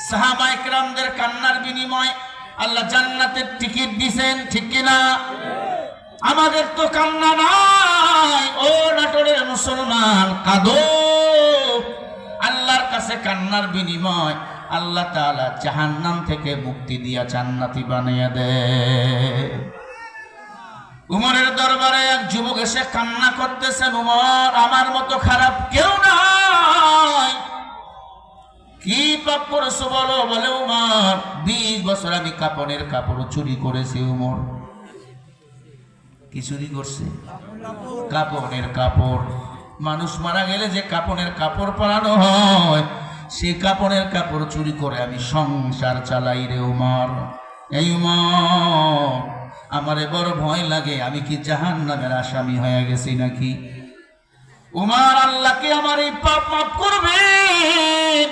সাহাবায়ে কেরামদের কান্নার বিনিময় আল্লাহ জান্নাতের টিকিট দিবেন, ঠিক কিনা? আমাদের তো কান্না নাই। ও নাটোরের মুসলমান, কাঁদো। আল্লাহর কাছে কান্নার বিনিময় আল্লাহ তাআলা জাহান্নাম থেকে মুক্তি দিয়া জান্নাতি বানিয়ে দেয়। উমরের দরবারে এক যুবক এসে কান্না করতেছেন, উমর, আমার মতো খারাপ কেউ নাই, কি পাপ করেছো বলো? বলে, উমর, 20 বছর আমি কাপড়ের কাপড় চুরি করেছি। উমর, কি চুরি করছে? কাপড়ের কাপড়। মানুষ মারা গেলে যে কাপড়ের কাপড় পরানো হয়, সেই কাপড়ের কাপড় চুরি করে আমি সংসার চালাই রে উমর। এই উমর, আমারে বড় ভয় লাগে, আমি কি জাহান্নামের আসামি হয়ে গেছি নাকি? উমর, আল্লাহ কি আমার এই পাপ মাফ করবেন?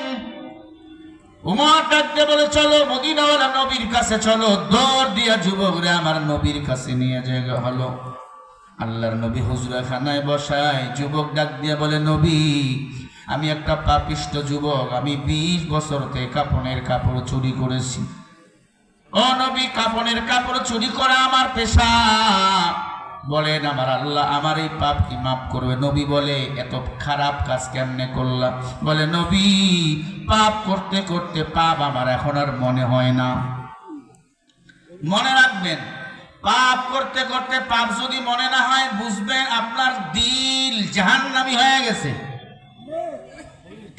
উমর ডাকতে বলে, চলো মদিনাওয়ালা নবীর কাছে চলো। দৌড় দিয়া যুবকরে আমার নবীর কাছে নিয়ে যাওয়া হলো। আল্লাহর নবী হুজরাখানায় বসায়। যুবক ডাক দিয়া বলে, নবী, আমি একটা পাপিষ্ট যুবক, আমি 20 বছর থেকে কাপড়ের কাপড় চুরি করেছি। ও নবী, কাপড়ের কাপড় চুরি করা আমার পেশা। বলেন, আমার আল্লাহ আমার এই পাপ কি মাফ করবে? নবী বলে, এত খারাপ কাজ কেমনে করলাম? বলে, নবী, পাপ করতে করতে পাপ আমার এখন আর মনে হয় না। মনে রাখবেন, পাপ করতে করতে পাপ যদি মনে না হয়, বুঝবেন আপনার দিল জাহান্নামী হয়ে গেছে।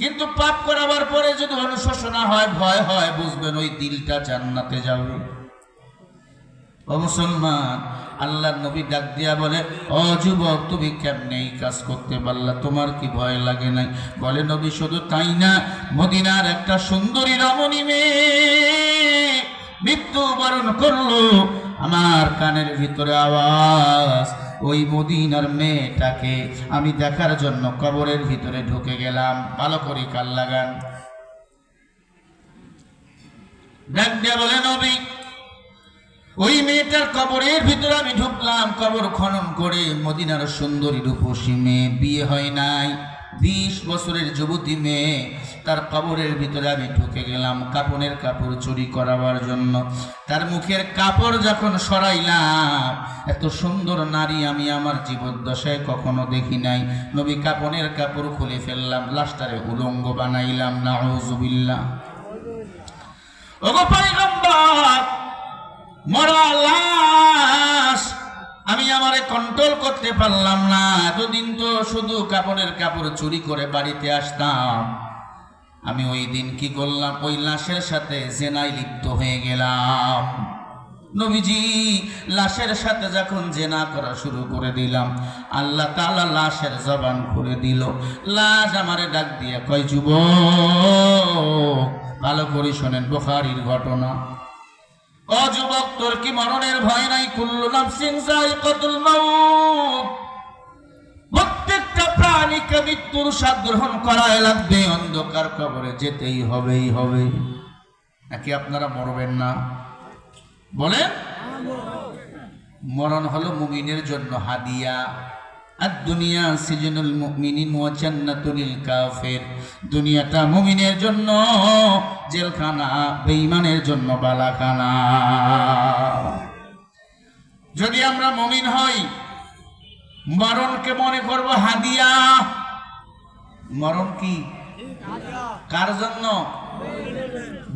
কিন্তু পাপ করাবার পরে যদি অনুশোচনা হয়, ভয় হয়, বুঝবেন ওই দিলটা জান্নাতে যাবে। ও মুসলমান, আল্লাহর নবী ডাক দিয়া বলে, ও যুবক, তুমি কেমনে এই কাজ করতে পারলা? তোমার কি ভয় লাগে নাই? বলে, নবী, শুধু তাই না, মদিনার একটা সুন্দরী রমণী মেয়ে মৃত্যুবরণ করলো। আমার কানের ভিতরে আওয়াজ, ওই মদিনার মেয়েটাকে আমি দেখার জন্য কবরের ভিতরে ঢুকে গেলাম। ভালো করে কান লাগান। ডাক দিয়া বলে, নবী, ওই মেয়েটার কবরের ভিতরে আমি ঢুকলাম। কবর খনন করে মদিনার সুন্দরী রূপসী মেয়ে, বিয়ে হয় নাই, 20 বছরের যুবতী মেয়ে, তার কবরের ভিতরে আমি ঢুকে গেলাম কাপড়ের কাপড় চুরি করাবার জন্য। তার মুখের কাপড় যখন সরাইলাম, এত সুন্দর নারী আমি আমার জীবদ্দশায় কখনো দেখি নাই। নবী কাপড়ের কাপড় খুলে ফেললাম, লাশটারে উলঙ্গ বানাইলাম। নাউযুবিল্লাহ। ওগো পয়গম্বর, মরা লাশ আমি আমারে কন্ট্রোল করতে পারলাম না। এতদিন তো শুধু কাপড়ের কাপড় চুরি করে বাড়িতে আসতাম। আমি ওই দিন কি করলাম? ওই লাশের সাথে জেনায় লিপ্ত হয়ে গেলাম। নবীজি, লাশের সাথে যখন জেনা করা শুরু করে দিলাম, আল্লাহ তাআলা লাশের জবান খুলে দিল। লাশ আমারে ডাক দিয়ে কয়, যুবক, ভালো করে শোনেন, বুখারীর ঘটনা। ও যুবক, তোর কি মরণের ভয় নাই? কুল্লু নাফসিন যায়িকাতুল মাউত, প্রত্যেকটা প্রাণীকে মৃত্যুর স্বাদ গ্রহণ করাই লাগবে। অন্ধকার কবরে যেতেই হবেই হবে। নাকি আপনারা মরবেন না? বলেন, মরণ হলো মুমিনের জন্য হাদিয়া। আর দুনিয়া সিজনুল মুমিনিন ওয়া জান্নাতুল কাফির। দুনিয়াটা মুমিনের জন্য জেলখানা, বেঈমানের জন্য বালাখানা। যদি আমরা মুমিন হই, মরণকে মনে করব হাদিয়া। মরণ কি? কার জন্য?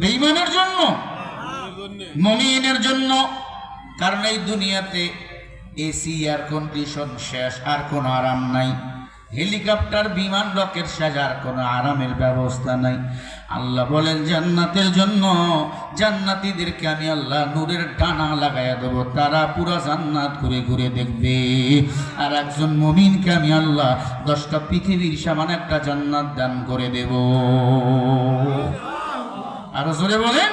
বেঈমানের জন্য, মুমিনের জন্য। কারণ এই দুনিয়াতে এসি, এয়ার কন্ডিশন শেষ, আর কোনো আরাম নাই। হেলিকপ্টার, বিমান, রকেট শেষ, আর কোনো আরামের ব্যবস্থা নাই। আল্লাহ বলেন, জান্নাতের জন্য জান্নাতীদেরকে আমি আল্লাহ নূরের ডানা লাগাইয়া দেব। তারা পুরা জান্নাত ঘুরে ঘুরে দেখবে। আর একজন মুমিনকে আমি আল্লাহ 10টা পৃথিবীর সমান একটা জান্নাত দান করে দেব। আরো জোরে বলেন।